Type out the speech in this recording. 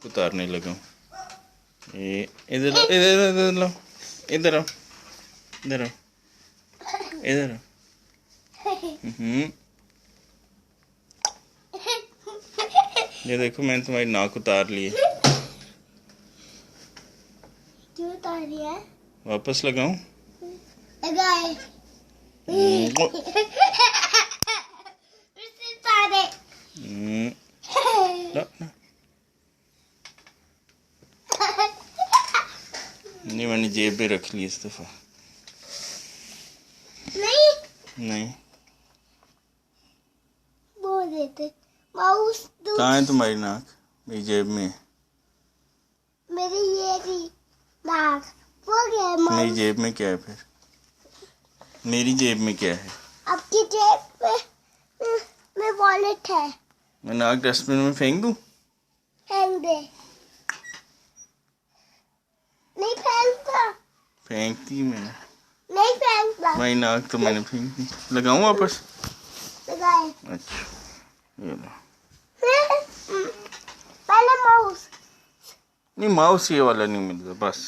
उतारने लगा हूँ। ये इधर इधर इधर लो, इधर आओ, इधर आओ, इधर आओ। ये देखो मैंने तुम्हारी नाक उतार ली है। क्यों उतार रही है? वापस लगाऊं? लगाए। ना, ना। नहीं मैंने जेब में रख ली इस दफा। नहीं बोल देते माउस कहाँ है तुम्हारी नाक? मेरी जेब में है। मेरी ये भी नाक वो गया मेरी माउस। जेब में क्या है फिर? मेरी जेब में क्या है? आपकी जेब में वॉलेट है। मैं नाक डस्टबिन में फेंक दूं? फेंक दे। नहीं फेंकता। फेंक दी मैंने। नहीं फेंकता। मेरी नाक तो मैंने फेंक दी। लगाऊं वापस? लगाए। अच्छा ये लो। पहले माउस। नहीं माउस ये वाला नहीं मिलता बस।